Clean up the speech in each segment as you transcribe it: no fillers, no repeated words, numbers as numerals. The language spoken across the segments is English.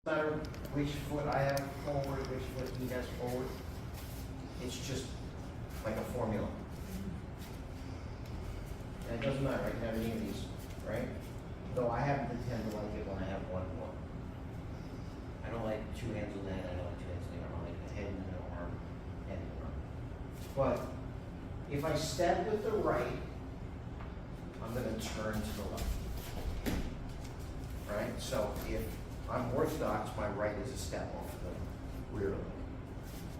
No matter which foot I have forward, which foot he has forward, it's just like a formula. And it doesn't matter, I can have any of these, right? Though I happen to tend to like it when I have one. I don't like two hands on the head, I don't like two hands on the arm, I like the head and the arm, head and the arm. But if I step with the right, I'm going to turn to the left. Right? So if I'm orthodox, my right is a step off the rear leg.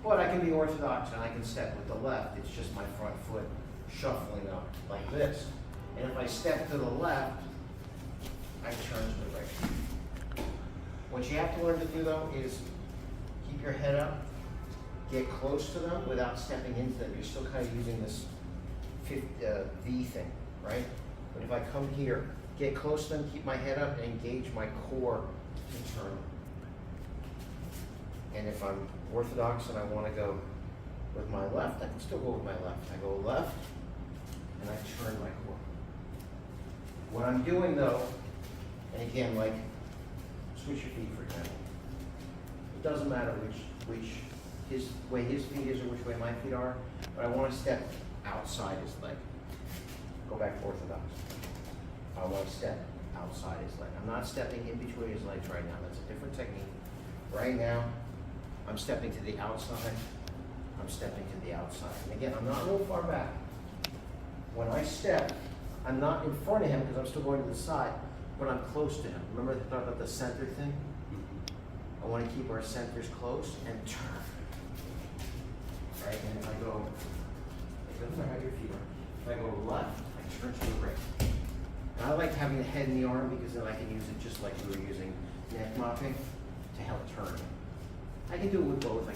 But I can be orthodox and I can step with the left. It's just my front foot shuffling up like this. And if I step to the left, I turn to the right. What you have to learn to do though is keep your head up, get close to them without stepping into them. You're still kind of using this V thing, right? But if I come here, get close to them, keep my head up, and engage my core to turn. And if I'm orthodox and I want to go with my left, I can still go with my left. I go left, and I turn my core. What I'm doing though, and again, like, switch your feet for example. It doesn't matter which way his feet is or which way my feet are, but I want to step outside his leg. Go back to orthodox. I want to step outside his leg. I'm not stepping in between his legs right now. That's a different technique. Right now, I'm stepping to the outside. I'm stepping to the outside. And again, I'm not real far back. When I step, I'm not in front of him because I'm still going to the side, but I'm close to him. Remember I talked about the center thing? I want to keep our centers close and turn. Right? And if I go, it doesn't matter how your feet are. If I go left, I turn to the right. And I like having the head in the arm because then I can use it just like we were using neck mopping to help turn. I can do it with both, but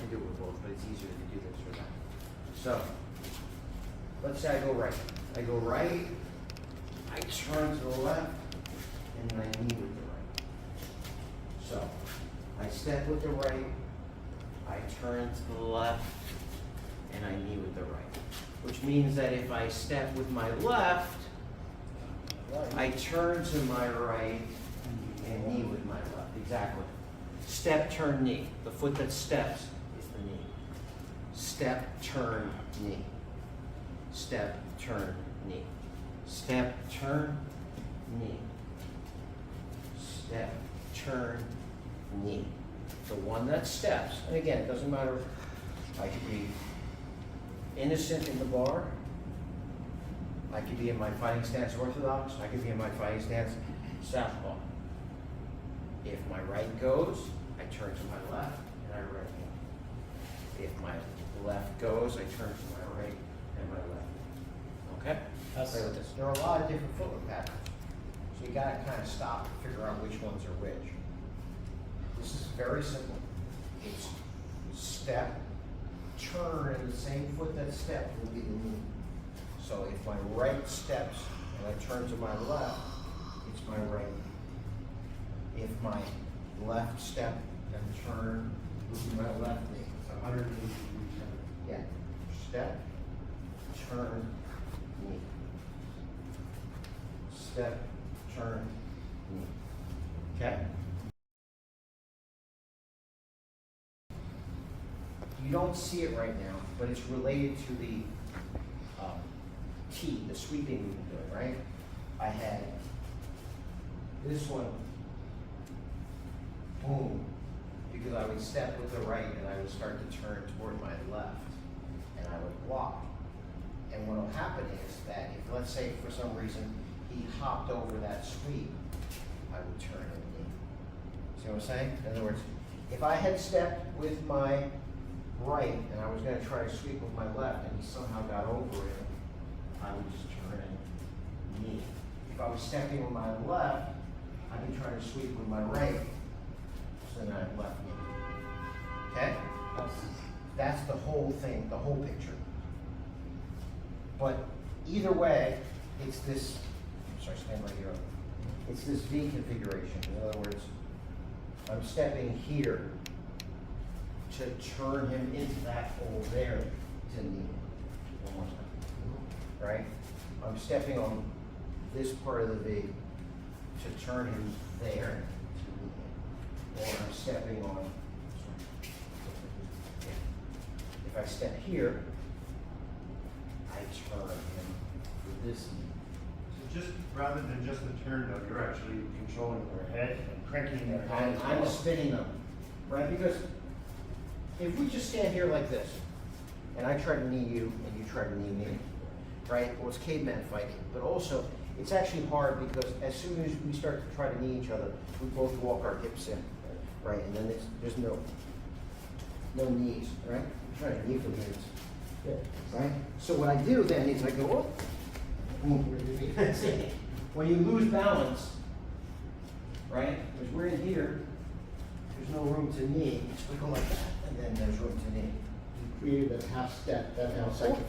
it's easier to do this or that. So, let's say I go right. I go right, I turn to the left, and then I knee with the right. So, I step with the right, I turn to the left, and I knee with the right. Which means that if I step with my left, I turn to my right and knee with my left. Exactly. Step, turn, knee. The foot that steps is the knee. Step, turn, knee. Step, turn, knee. Step, turn, knee. Step, turn, knee. The one that steps, and again, it doesn't matter, I could be innocent in the bar, I could be in my fighting stance orthodox, I could be in my fighting stance southpaw. If my right goes, I turn to my left and I right hand. If my left goes, I turn to my right and my left. Okay? Play with this. There are a lot of different footwork patterns. So you gotta kind of stop and figure out which ones are which. This is very simple. It's step, turn, and the same foot that stepped will be the knee. So if my right steps and I turn to my left, it's my right knee. If my left step and turn, will be my left knee. So 180 degrees. Yeah. Step, turn, knee. Step, turn, knee. Okay? You don't see it right now, but it's related to the T, the sweeping we've been doing, right? I had this one, boom, because I would step with the right and I would start to turn toward my left and I would block. And what will happen is that if, let's say for some reason, he hopped over that sweep, I would turn and knee. See what I'm saying? In other words, if I had stepped with my right and I was going to try to sweep with my left and he somehow got over it, I would just turn and knee. If I was stepping with my left, I'd be trying to sweep with my right, so then I'd left knee. Okay? That's the whole thing, the whole picture. But either way, it's this, sorry, stand right here. It's this V configuration. In other words, I'm stepping here to turn him into that hole there to knee. One more time. Right? I'm stepping on this part of the V to turn him there to knee. or I'm stepping on, if I step here, I turn for this knee. So just rather than just the turn though, you're actually controlling their head and cranking their head. I'm spinning them, right? Because if we just stand here like this, and I try to knee you, and you try to knee me, right? Well, it's caveman fighting, but also, it's actually hard because as soon as we start to try to knee each other, we both walk our hips in, right? And then there's no knees, right? I'm trying to knee for minutes, right? So what I do then is I go, oh, when you lose balance, right? Because we're in here, there's no room to knee, so we go like that, and then there's room to knee. You created that half step, that half second.